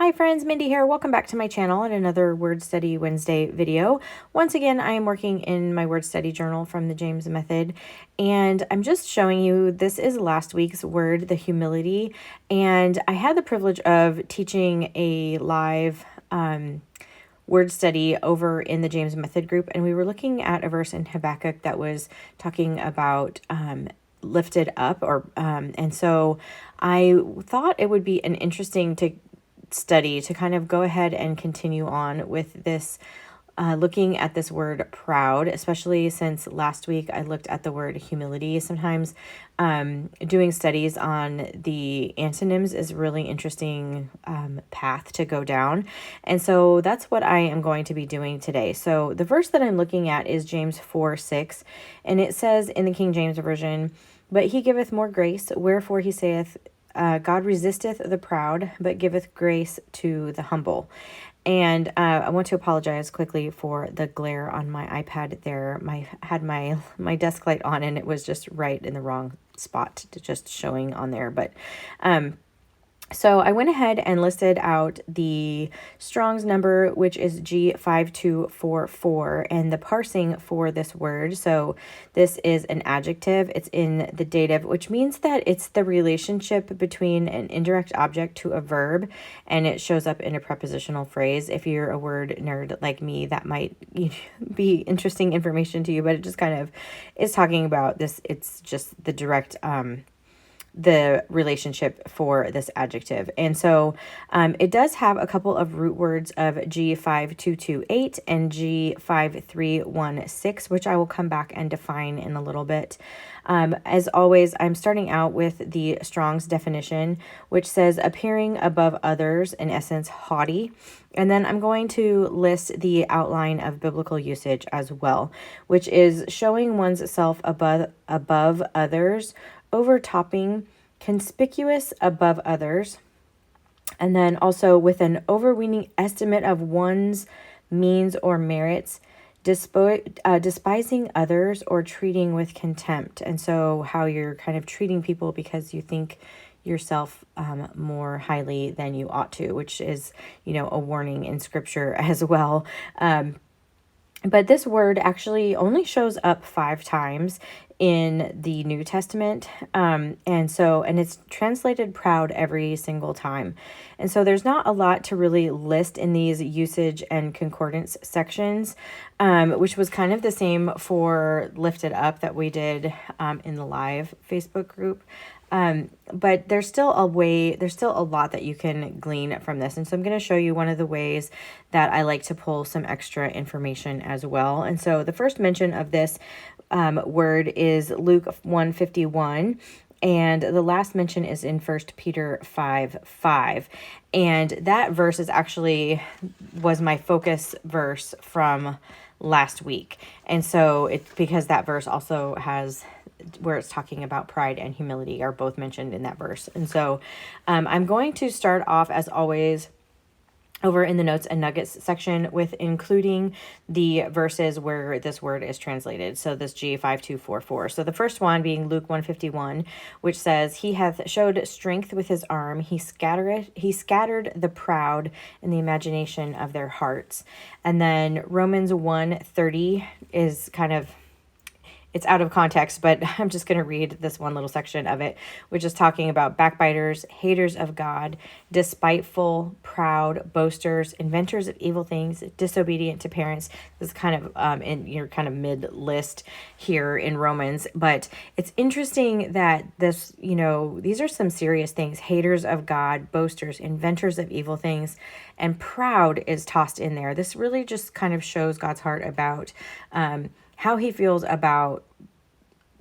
Hi friends, Mindy here. Welcome back to my channel and another Word Study Wednesday video. Once again, I am working in my word study journal from the James Method, and I'm just showing you, this is last week's word, the humility, and I had the privilege of teaching a live word study over in the James Method group, and we were looking at a verse in Habakkuk that was talking about lifted up, and so I thought it would be an interesting study to kind of go ahead and continue on with this, looking at this word proud, especially since last week I looked at the word humility. Sometimes doing studies on the antonyms is a really interesting path to go down. And so that's what I am going to be doing today. So the verse that I'm looking at is James 4:6, and it says in the King James Version, "But he giveth more grace, wherefore he saith, God resisteth the proud, but giveth grace to the humble." And I want to apologize quickly for the glare on my iPad there. My desk light on, and it was just right in the wrong spot, just showing on there. But so I went ahead and listed out the Strong's number, which is G5244, and the parsing for this word. So this is an adjective. It's in the dative, which means that it's the relationship between an indirect object to a verb, and it shows up in a prepositional phrase. If you're a word nerd like me, that might be interesting information to you, but it just kind of is talking about this. It's just the direct the relationship for this adjective. And so it does have a couple of root words of G5228 and G5316, which I will come back and define in a little bit. As always, I'm starting out with the Strong's definition, which says appearing above others, in essence, haughty. And then I'm going to list the outline of biblical usage as well, which is showing one's self above others, overtopping, conspicuous above others, and then also with an overweening estimate of one's means or merits, despising others or treating with contempt. And so how you're kind of treating people because you think yourself more highly than you ought to, which is, a warning in scripture as well. But this word actually only shows up 5 times in the New Testament. And it's translated proud every single time. And so there's not a lot to really list in these usage and concordance sections, which was kind of the same for lifted up that we did in the live Facebook group. But there's still a lot that you can glean from this. And so I'm going to show you one of the ways that I like to pull some extra information as well. And so the first mention of this word is Luke 1:51. And the last mention is in 1 Peter 5:5. And that verse was my focus verse from last week. And so it's because that verse also has where it's talking about pride and humility are both mentioned in that verse. And so I'm going to start off, as always, over in the notes and nuggets section with including the verses where this word is translated. So this G5244. So the first one being Luke 1:51, which says, "He hath showed strength with his arm. He scattered the proud in the imagination of their hearts." And then Romans 1:30 is it's out of context, but I'm just going to read this one little section of it, which is talking about backbiters, haters of God, despiteful, proud, boasters, inventors of evil things, disobedient to parents. This is kind of in your kind of mid list here in Romans, but it's interesting that these are some serious things. Haters of God, boasters, inventors of evil things, and proud is tossed in there. This really just kind of shows God's heart about how he feels about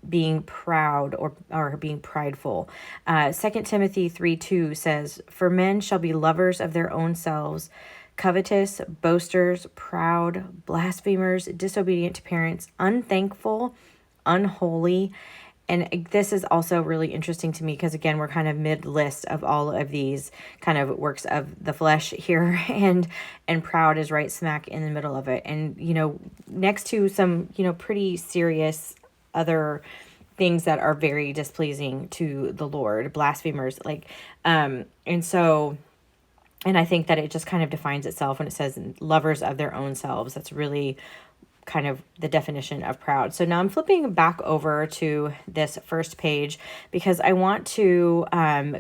being proud or being prideful. 2 Timothy 3:2 says, "For men shall be lovers of their own selves, covetous, boasters, proud, blasphemers, disobedient to parents, unthankful, unholy." And this is also really interesting to me because, again, we're kind of mid-list of all of these kind of works of the flesh here, and proud is right smack in the middle of it. And, next to some, pretty serious other things that are very displeasing to the Lord, blasphemers, and so And I think that it just kind of defines itself when it says lovers of their own selves. That's really kind of the definition of proud. So now I'm flipping back over to this first page because I want to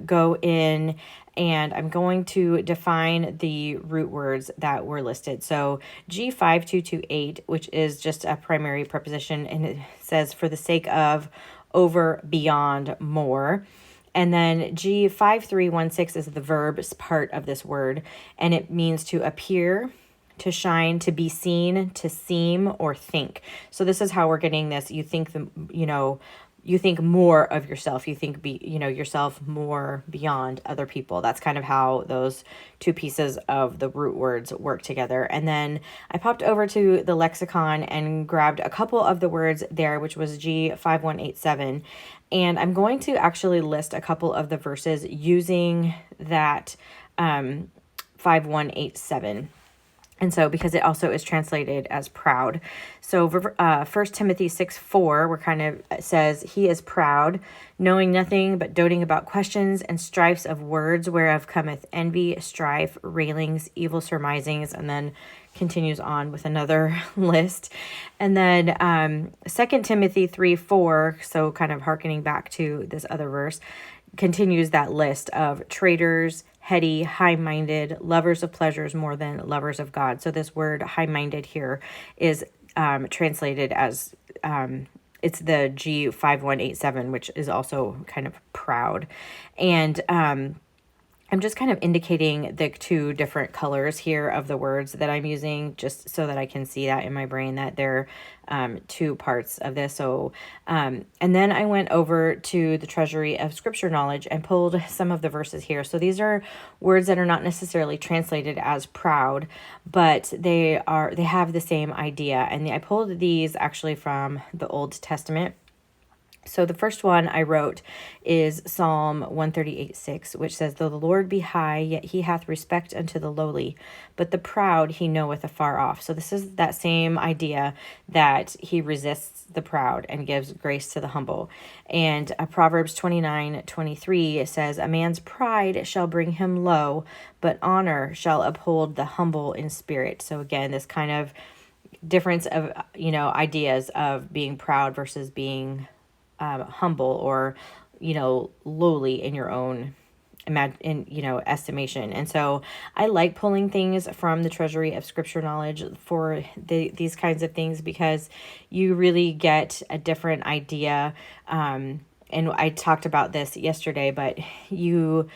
go in and I'm going to define the root words that were listed. So G5228, which is just a primary preposition, and it says for the sake of, over, beyond, more. And then G5316 is the verb part of this word, and it means to appear, to shine, to be seen, to seem, or think. So this is how we're getting this. You think you think more of yourself. You think yourself more beyond other people. That's kind of how those two pieces of the root words work together. And then I popped over to the lexicon and grabbed a couple of the words there, which was G5187. And I'm going to actually list a couple of the verses using that 5187. And so, because it also is translated as proud. So 1 Timothy 6:4, where kind of says, he is proud, knowing nothing but doting about questions and strifes of words, whereof cometh envy, strife, railings, evil surmisings, and then continues on with another list. And then 2 Timothy 3:4, so kind of hearkening back to this other verse, continues that list of traitors, heady, high-minded, lovers of pleasures more than lovers of God. So this word high-minded here is translated as, it's the G5187, which is also kind of proud. And I'm just kind of indicating the two different colors here of the words that I'm using, just so that I can see that in my brain that they're two parts of this. So, and then I went over to the Treasury of Scripture Knowledge and pulled some of the verses here. So these are words that are not necessarily translated as proud, but they have the same idea. And I pulled these actually from the Old Testament. So the first one I wrote is Psalm 138:6, which says, though the Lord be high, yet he hath respect unto the lowly, but the proud he knoweth afar off. So this is that same idea that he resists the proud and gives grace to the humble. And Proverbs 29:23 says, a man's pride shall bring him low, but honor shall uphold the humble in spirit. So again, this kind of difference of, ideas of being proud versus being humble or, lowly in your own estimation. And so I like pulling things from the Treasury of Scripture Knowledge for these kinds of things, because you really get a different idea. And I talked about this yesterday, but you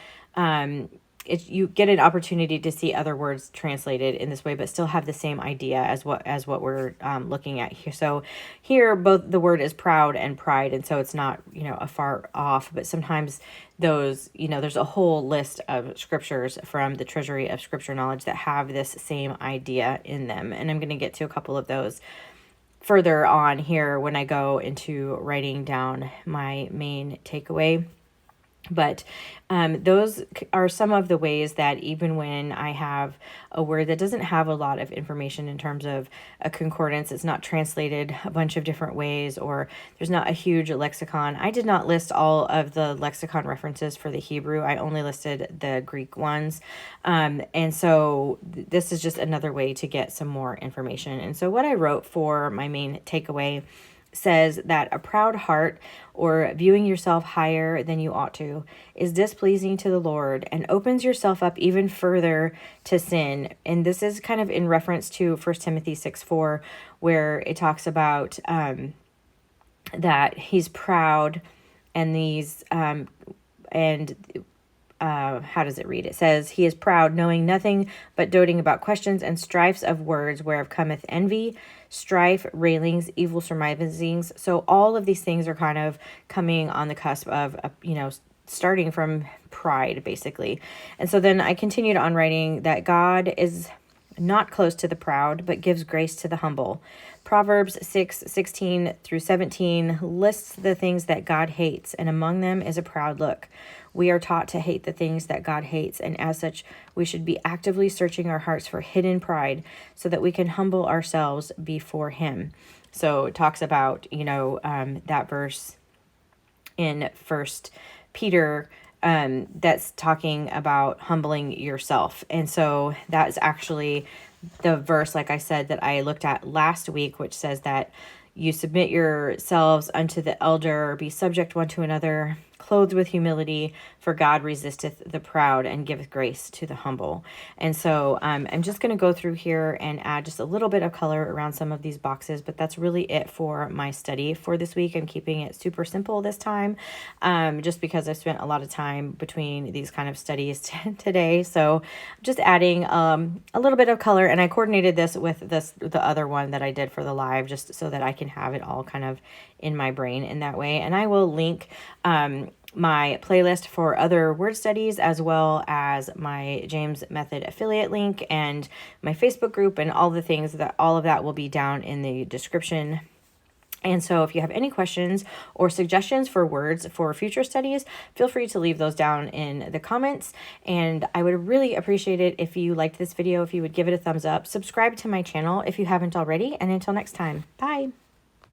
get an opportunity to see other words translated in this way, but still have the same idea as what we're looking at here. So here, both the word is proud and pride, and so it's not a far off. But sometimes those there's a whole list of scriptures from the Treasury of Scripture Knowledge that have this same idea in them, and I'm going to get to a couple of those further on here when I go into writing down my main takeaway. But those are some of the ways that even when I have a word that doesn't have a lot of information in terms of a concordance, it's not translated a bunch of different ways, or there's not a huge lexicon. I did not list all of the lexicon references for the Hebrew. I only listed the Greek ones. And so this is just another way to get some more information. And so what I wrote for my main takeaway says that a proud heart, or viewing yourself higher than you ought to, is displeasing to the Lord and opens yourself up even further to sin. And this is kind of in reference to 1 Timothy 6:4, where it talks about that he's proud, and these how does it read? It says, he is proud, knowing nothing but doting about questions and strifes of words, whereof cometh envy, strife, railings, evil surmisings. So all of these things are kind of coming on the cusp of, starting from pride, basically. And so then I continued on writing that God is not close to the proud, but gives grace to the humble. Proverbs 6:16 through 17 lists the things that God hates, and among them is a proud look. We are taught to hate the things that God hates, and as such, we should be actively searching our hearts for hidden pride so that we can humble ourselves before him. So it talks about, that verse in 1 Peter that's talking about humbling yourself. And so that's actually the verse, like I said, that I looked at last week, which says that you submit yourselves unto the elder, be subject one to another, clothed with humility, for God resisteth the proud and giveth grace to the humble. And so I'm just going to go through here and add just a little bit of color around some of these boxes, but that's really it for my study for this week. I'm keeping it super simple this time, just because I spent a lot of time between these kind of studies today. So just adding a little bit of color, and I coordinated this with the other one that I did for the live, just so that I can have it all kind of in my brain in that way. And I will link my playlist for other word studies, as well as my James Method affiliate link and my Facebook group, and all the things that all of that will be down in the description. And so if you have any questions or suggestions for words for future studies, feel free to leave those down in the comments. And I would really appreciate it if you liked this video, if you would give it a thumbs up, subscribe to my channel if you haven't already. And until next time, bye.